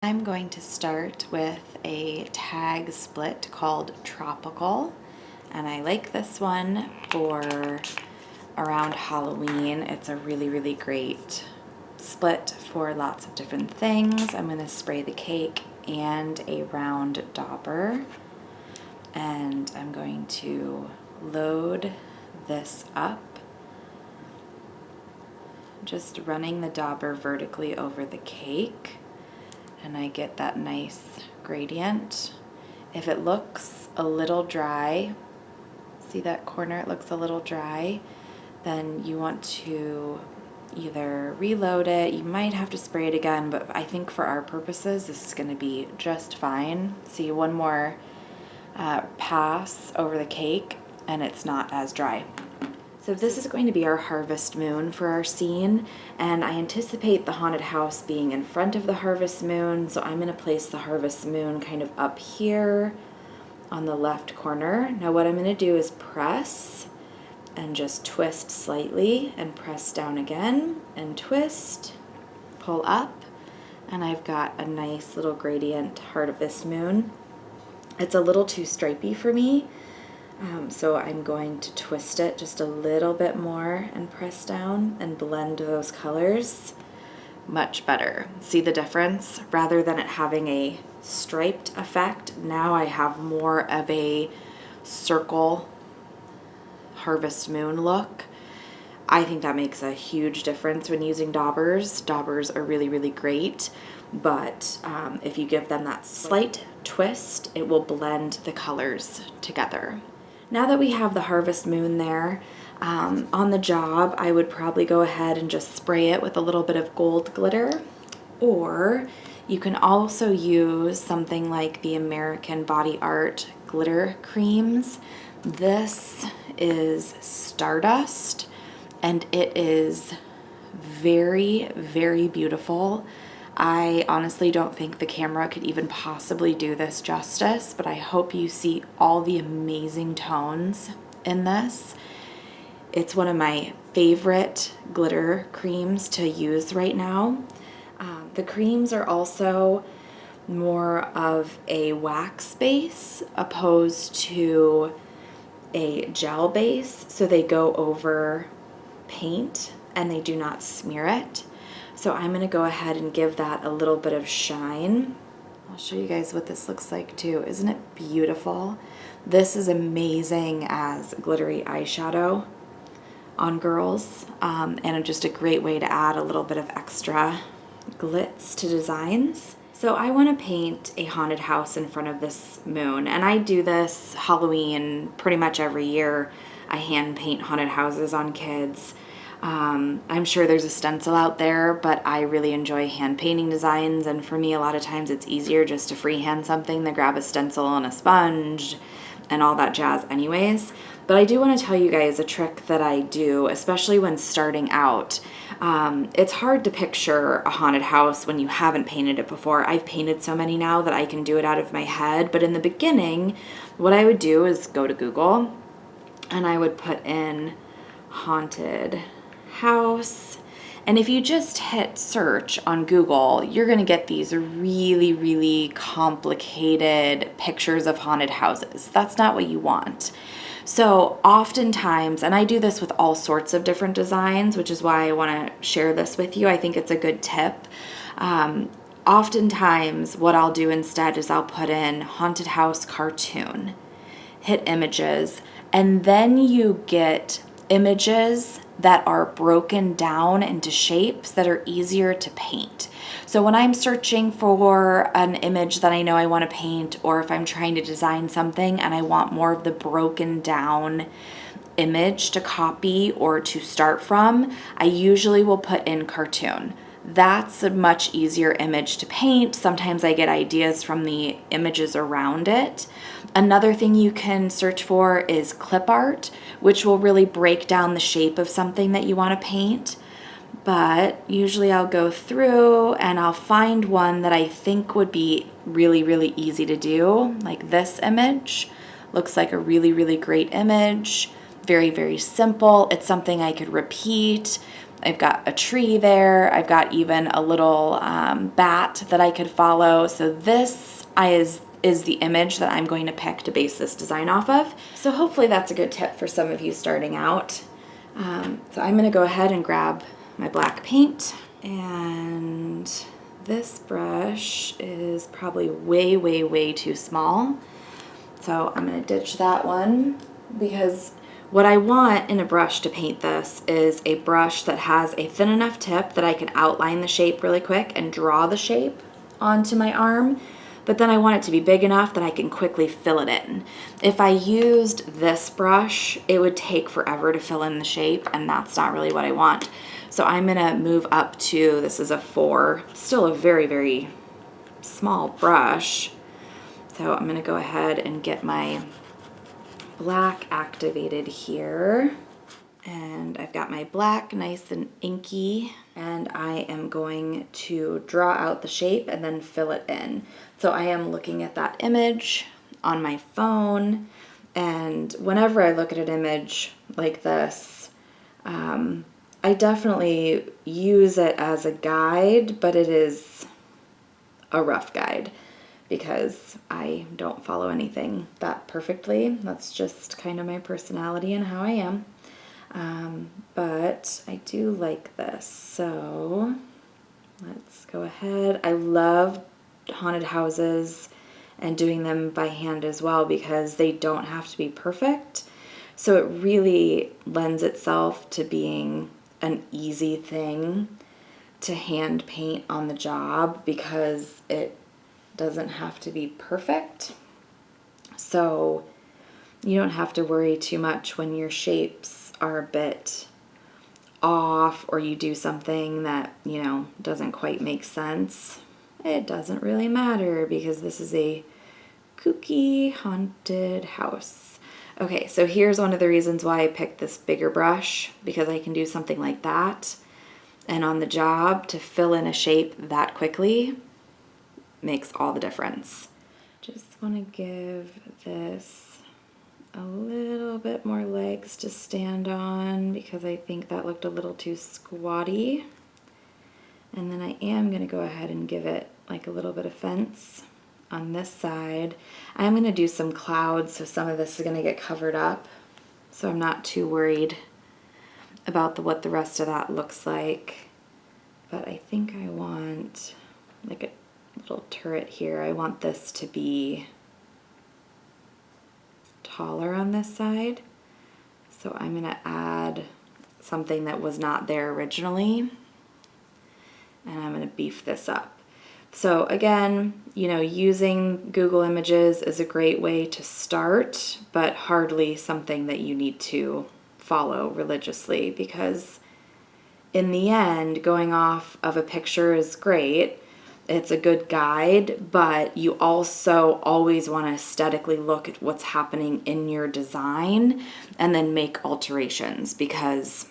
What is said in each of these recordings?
I'm going to start with a tag split called Tropical, and I like this one for around Halloween. It's a really great split for lots of different things. I'm going to spray the cake and a round dauber, and I'm going to load this up, just running the dauber vertically over the cake, and I get that nice gradient. If it looks a little dry, see that corner, it looks a little dry, then you want to either reload it, you might have to spray it again, but I think for our purposes this is going to be just fine. See, one more pass over the cake and it's not as dry. So this is going to be our harvest moon for our scene, and I anticipate the haunted house being in front of the harvest moon, so I'm going to place the harvest moon kind of up here on the left corner. Now what I'm going to do is press and just twist slightly and press down again and twist, pull up, and I've got a nice little gradient harvest moon. It's a little too stripy for me, so I'm going to twist it just a little bit more and press down and blend those colors. Much better. See the difference? Rather than it having a striped effect, now I have more of a circle harvest moon look. I think that makes a huge difference when using daubers. Daubers are really great, but if you give them that slight twist, it will blend the colors together. Now that we have the harvest moon there on the job, I would probably go ahead and just spray it with a little bit of gold glitter, or you can also use something like the American Body Art glitter creams. This is Stardust, and it is very beautiful. I honestly don't think the camera could even possibly do this justice, but I hope you see all the amazing tones in this. It's one of my favorite glitter creams to use right now. The creams are also more of a wax base opposed to a gel base, so they go over paint and they do not smear it. So I'm going to go ahead and give that a little bit of shine. I'll show you guys what this looks like too. Isn't it beautiful? This is amazing as glittery eyeshadow on girls, and just a great way to add a little bit of extra glitz to designs. So I want to paint a haunted house in front of this moon, and I do this Halloween pretty much every year. I hand paint haunted houses on kids. I'm sure there's a stencil out there, but I really enjoy hand painting designs, and for me a lot of times it's easier just to freehand something than grab a stencil and a sponge and all that jazz anyways. But I do want to tell you guys a trick that I do, especially when starting out. It's hard to picture a haunted house when you haven't painted it before. I've painted so many now that I can do it out of my head, but in the beginning, what I would do is go to Google and I would put in haunted house, and if you just hit search on Google, you're going to get these really complicated pictures of haunted houses. That's not what you want. So oftentimes, and I do this with all sorts of different designs, which is why I want to share this with you. I think it's a good tip. Oftentimes what I'll do instead is I'll put in haunted house cartoon, hit images, and then you get images that are broken down into shapes that are easier to paint. So when I'm searching for an image that I know I want to paint, or if I'm trying to design something and I want more of the broken down image to copy or to start from, I usually will put in cartoon. That's a much easier image to paint. Sometimes I get ideas from the images around it. Another thing you can search for is clip art, which will really break down the shape of something that you want to paint. But usually I'll go through and I'll find one that I think would be really easy to do. Like this image looks like a really great image. Very simple. It's something I could repeat. I've got a tree there. I've got even a little bat that I could follow. So this is the image that I'm going to pick to base this design off of. So hopefully that's a good tip for some of you starting out. So I'm gonna go ahead and grab my black paint, and this brush is probably way, way, way too small. So I'm gonna ditch that one, because what I want in a brush to paint this is a brush that has a thin enough tip that I can outline the shape really quick and draw the shape onto my arm, but then I want it to be big enough that I can quickly fill it in. If I used this brush, it would take forever to fill in the shape, and that's not really what I want. So I'm gonna move up to, this is a 4, still a very, very small brush. So I'm gonna go ahead and get my black activated here. And I've got my black nice and inky, and I am going to draw out the shape and then fill it in. So I am looking at that image on my phone, and whenever I look at an image like this, I definitely use it as a guide, but it is a rough guide because I don't follow anything that perfectly. That's just kind of my personality and how I am. But I do like this, so let's go ahead. I love haunted houses and doing them by hand as well, because they don't have to be perfect. So it really lends itself to being an easy thing to hand paint on the job, because it doesn't have to be perfect. So you don't have to worry too much when your shapes are a bit off, or you do something that, you know, doesn't quite make sense. It doesn't really matter, because this is a kooky haunted house. Okay, so here's one of the reasons why I picked this bigger brush, because I can do something like that. And on the job, to fill in a shape that quickly makes all the difference. Just want to give this a little bit more legs to stand on, because I think that looked a little too squatty. And then I am going to go ahead and give it like a little bit of fence on this side. I'm going to do some clouds, so some of this is going to get covered up. So I'm not too worried about what the rest of that looks like. But I think I want like a little turret here. I want this to be taller on this side. So I'm going to add something that was not there originally, and I'm going to beef this up. So again, you know, using Google Images is a great way to start, but hardly something that you need to follow religiously, because in the end, going off of a picture is great. It's a good guide, but you also always want to aesthetically look at what's happening in your design and then make alterations, because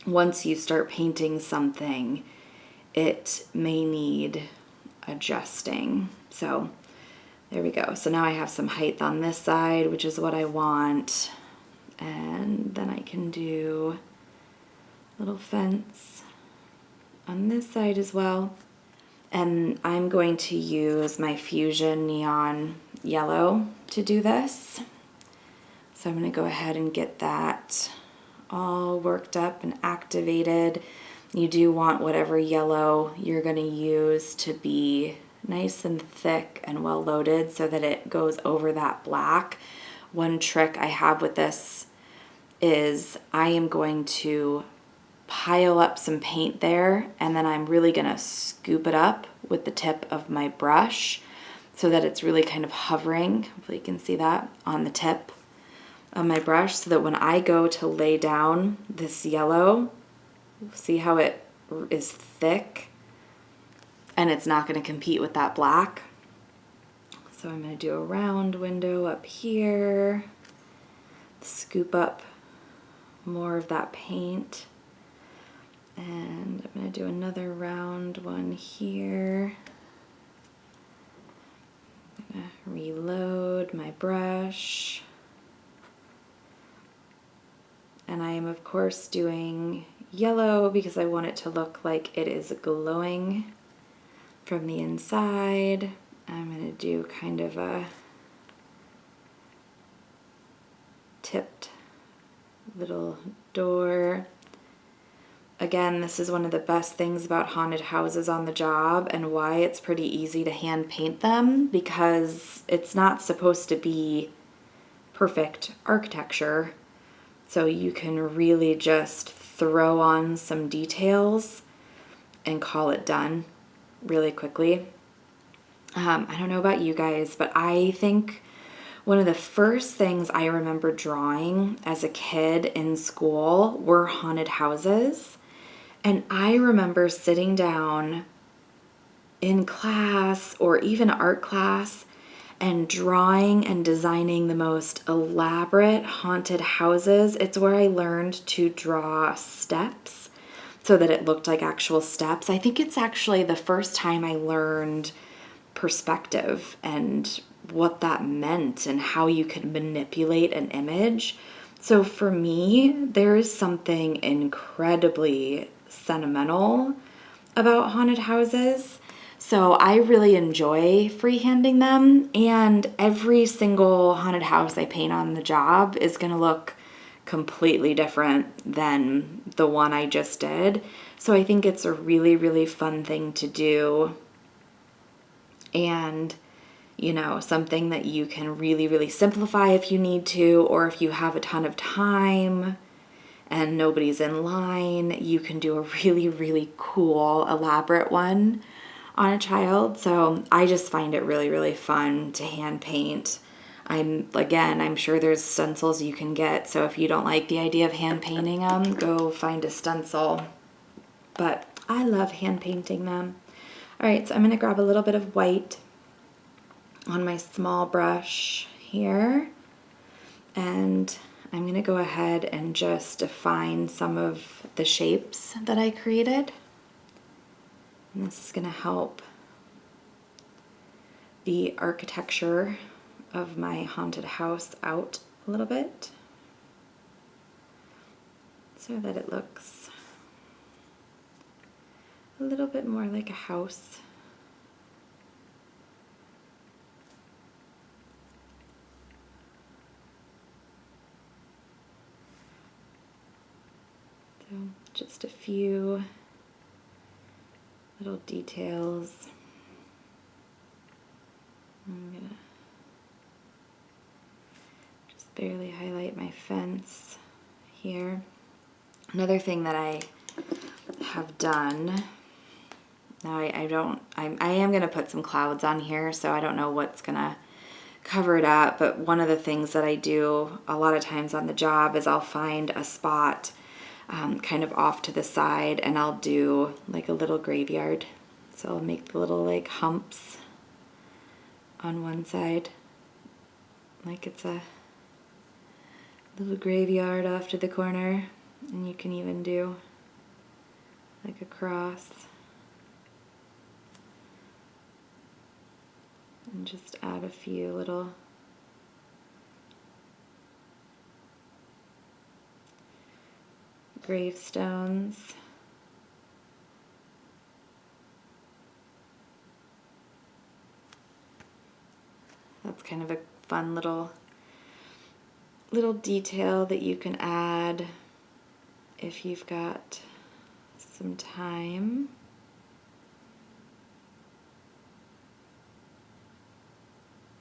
once you start painting something, it may need adjusting. So there we go. So now I have some height on this side, which is what I want. And then I can do a little fence on this side as well. And I'm going to use my Fusion Neon Yellow to do this. So I'm going to go ahead and get that all worked up and activated. You do want whatever yellow you're going to use to be nice and thick and well loaded so that it goes over that black. One trick I have with this is I am going to pile up some paint there, and then I'm really going to scoop it up with the tip of my brush so that it's really kind of hovering. Hopefully you can see that on the tip of my brush, so that when I go to lay down this yellow, see how it is thick and it's not going to compete with that black. So I'm going to do a round window up here, scoop up more of that paint, and I'm going to do another round one here. I'm going to reload my brush. And I am, of course, doing yellow because I want it to look like it is glowing from the inside. I'm going to do kind of a tipped little door. Again, this is one of the best things about haunted houses on the job and why it's pretty easy to hand paint them, because it's not supposed to be perfect architecture. So you can really just throw on some details and call it done really quickly. I don't know about you guys, but I think one of the first things I remember drawing as a kid in school were haunted houses. And I remember sitting down in class or even art class and drawing and designing the most elaborate haunted houses. It's where I learned to draw steps so that it looked like actual steps. I think it's actually the first time I learned perspective and what that meant and how you could manipulate an image. So for me, there is something incredibly sentimental about haunted houses. So I really enjoy freehanding them, and every single haunted house I paint on the job is going to look completely different than the one I just did. So I think it's a really, really fun thing to do, and you know, something that you can really, really simplify if you need to, or if you have a ton of time and nobody's in line, you can do a really, really cool, elaborate one on a child. So I just find it really, really fun to hand paint. I'm sure there's stencils you can get, so if you don't like the idea of hand painting them, go find a stencil. But I love hand painting them. All right, so I'm going to grab a little bit of white on my small brush here, and I'm going to go ahead and just define some of the shapes that I created. And this is going to help the architecture of my haunted house out a little bit so that it looks a little bit more like a house. So just a few little details. I'm gonna just barely highlight my fence here. Another thing that I have done, now I am gonna put some clouds on here, so I don't know what's gonna cover it up, but one of the things that I do a lot of times on the job is I'll find a spot kind of off to the side, and I'll do like a little graveyard. So I'll make the little like humps on one side, like it's a little graveyard off to the corner, and you can even do like a cross and just add a few little gravestones. That's kind of a fun little detail that you can add if you've got some time.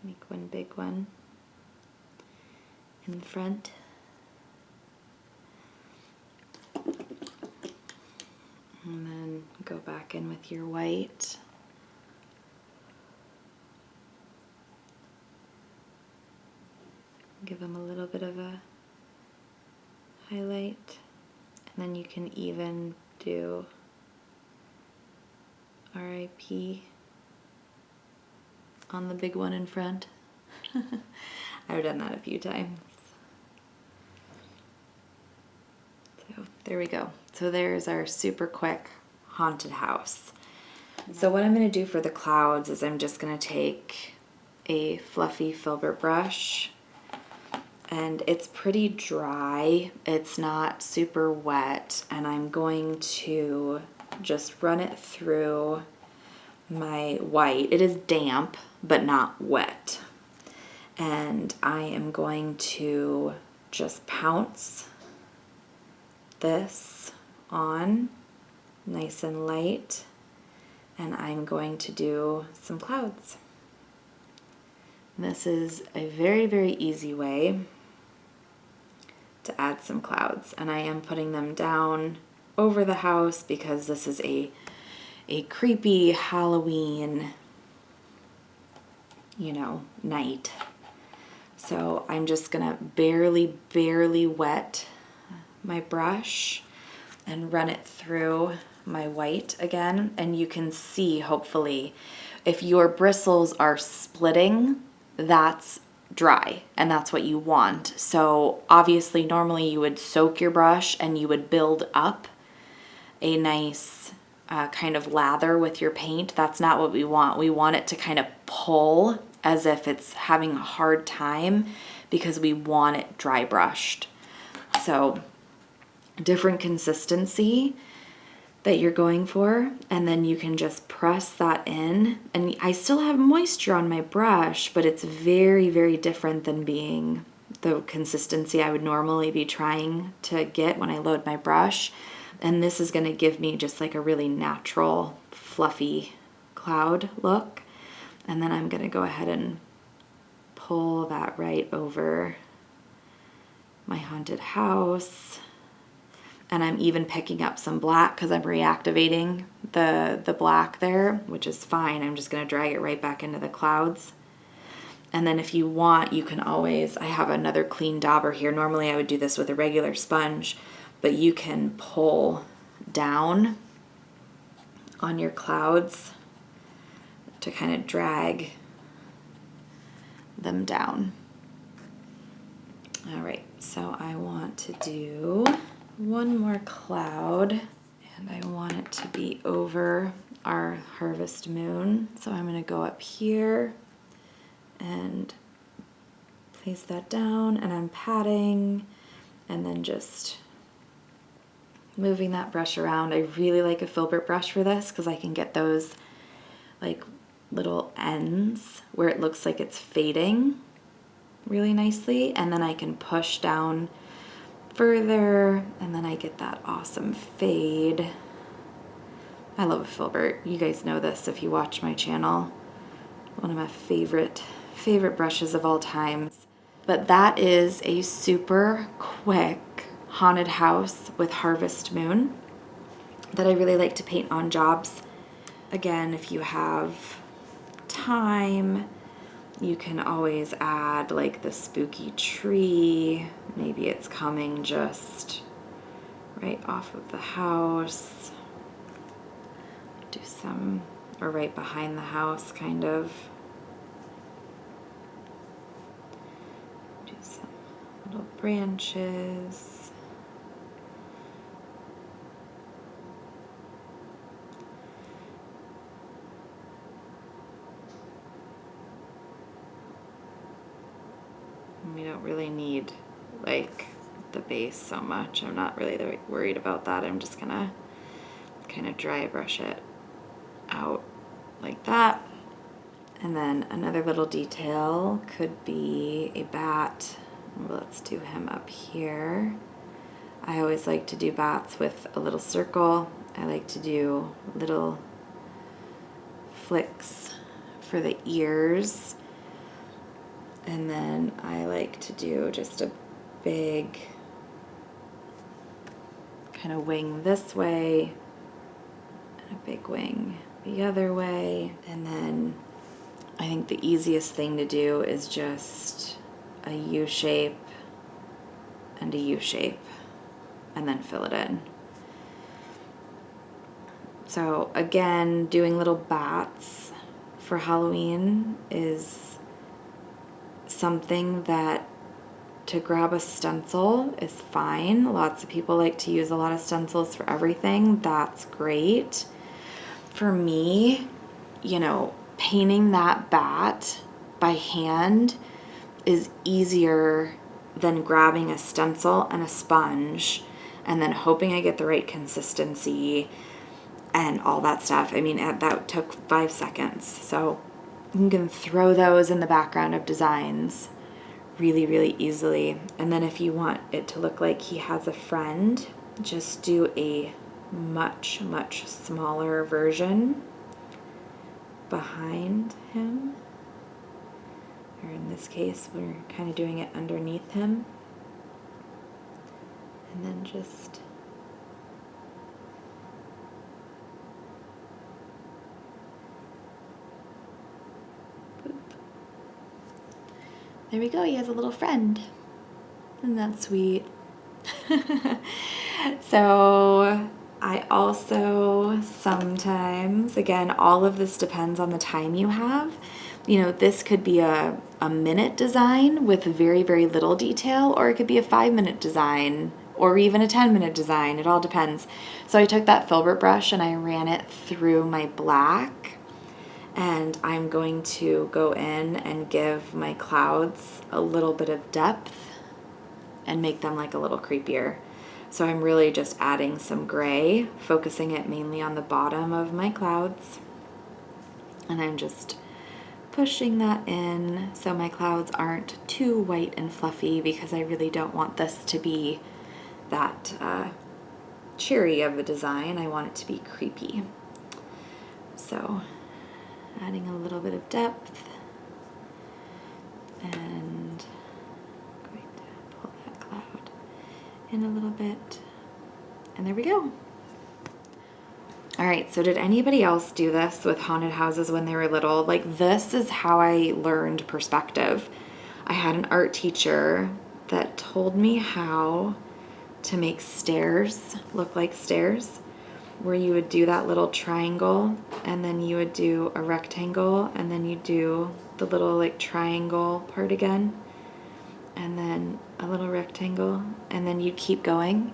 Make one big one in the front. And then go back in with your white. Give them a little bit of a highlight. And then you can even do RIP on the big one in front. I've done that a few times. So there we go. So there's our super quick haunted house. So what I'm going to do for the clouds is I'm just going to take a fluffy filbert brush and it's pretty dry. It's not super wet, and I'm going to just run it through my white. It is damp, but not wet. And I am going to just pounce this on nice and light, and I'm going to do some clouds. This is a very, very easy way to add some clouds, and I am putting them down over the house because this is a creepy Halloween, you know, night. So I'm just gonna barely wet my brush and run it through my white again, and you can see, hopefully, if your bristles are splitting, that's dry, and that's what you want. So obviously normally you would soak your brush and you would build up a nice kind of lather with your paint. That's not what we want. We want it to kind of pull as if it's having a hard time because we want it dry brushed. So different consistency that you're going for, and then you can just press that in. And I still have moisture on my brush, but it's very, very different than being the consistency I would normally be trying to get when I load my brush. And this is going to give me just like a really natural, fluffy cloud look. And then I'm going to go ahead and pull that right over my haunted house. And I'm even picking up some black because I'm reactivating the black there, which is fine. I'm just going to drag it right back into the clouds. And then if you want, you can always, I have another clean dauber here. Normally I would do this with a regular sponge, but you can pull down on your clouds to kind of drag them down. All right, so I want to do one more cloud, and I want it to be over our harvest moon. So I'm going to go up here and place that down, and I'm patting and then just moving that brush around. I really like a filbert brush for this because I can get those like little ends where it looks like it's fading really nicely, and then I can push down further, and then I get that awesome fade. I love a filbert. You guys know this if you watch my channel. One of my favorite brushes of all times. But that is a super quick haunted house with harvest moon that I really like to paint on jobs. Again, if you have time, you can always add like the spooky tree. Maybe it's coming just right off of the house. Do some, or right behind the house, kind of. Do some little branches. We don't really need like the base so much. I'm not really worried about that. I'm just gonna kind of dry brush it out like that. And then another little detail could be a bat. Let's do him up here. I always like to do bats with a little circle. I like to do little flicks for the ears. And then I like to do just a big kind of wing this way and a big wing the other way. And then I think the easiest thing to do is just a U shape and a U shape and then fill it in. So again, doing little bats for Halloween is something that to grab a stencil is fine. Lots of people like to use a lot of stencils for everything. That's great. For me, you know, painting that bat by hand is easier then grabbing a stencil and a sponge and then hoping I get the right consistency and all that stuff. I mean, that took 5 seconds. So you can throw those in the background of designs really, really easily. And then if you want it to look like he has a friend, just do a much, much smaller version behind him. Or in this case, we're kind of doing it underneath him. And then just boop. There we go, he has a little friend. Isn't that sweet? So I also sometimes, again, all of this depends on the time you have. You know, this could be a minute design with very, very little detail, or it could be a 5-minute design, or even a 10-minute design. It all depends. So I took that filbert brush and I ran it through my black, and I'm going to go in and give my clouds a little bit of depth and make them like a little creepier. So I'm really just adding some gray, focusing it mainly on the bottom of my clouds. And I'm just pushing that in so my clouds aren't too white and fluffy, because I really don't want this to be that cheery of a design. I want it to be creepy. So adding a little bit of depth and going to pull that cloud in a little bit, and there we go. All right, so did anybody else do this with haunted houses when they were little? Like, this is how I learned perspective. I had an art teacher that told me how to make stairs look like stairs, where you would do that little triangle, and then you would do a rectangle, and then you do the little like triangle part again, and then a little rectangle, and then you'd keep going.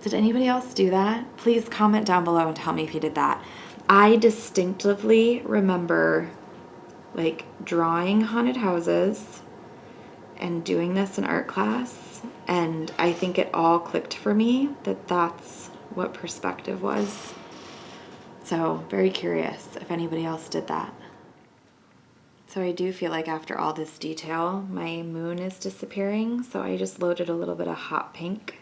Did anybody else do that? Please comment down below and tell me if you did that. I distinctively remember like drawing haunted houses and doing this in art class, and I think it all clicked for me that that's what perspective was. So very curious if anybody else did that. So I do feel like after all this detail, my moon is disappearing, so I just loaded a little bit of hot pink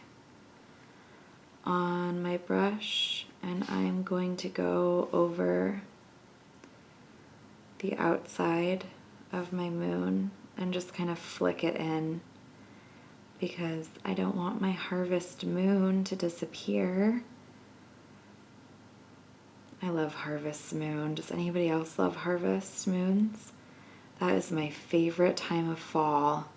on my brush, and I'm going to go over the outside of my moon and just kind of flick it in, because I don't want my harvest moon to disappear. I love harvest moon. Does anybody else love harvest moons? That is my favorite time of fall.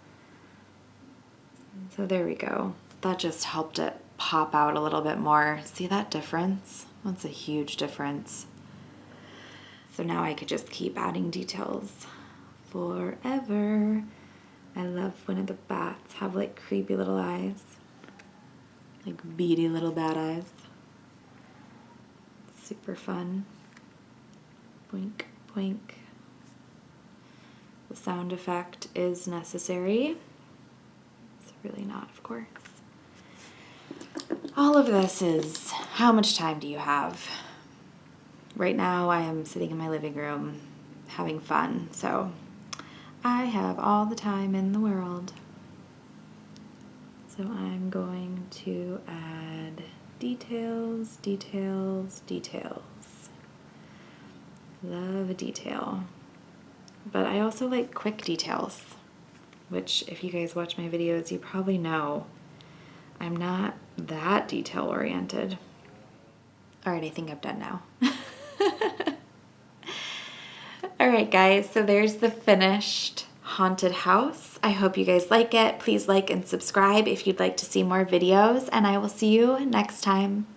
So there we go. That just helped it pop out a little bit more. See that difference? That's a huge difference. So now I could just keep adding details forever. I love when the bats have like creepy little eyes, like beady little bat eyes. Super fun. Boink, boink. The sound effect is necessary. It's really not, of course. All of this is, how much time do you have? Right now I am sitting in my living room having fun, so I have all the time in the world. So I'm going to add details, details, details. Love a detail. But I also like quick details, which if you guys watch my videos, you probably know I'm not that detail oriented. All right, I think I'm done now. All right, guys, so there's the finished haunted house. I hope you guys like it. Please like and subscribe if you'd like to see more videos, and I will see you next time.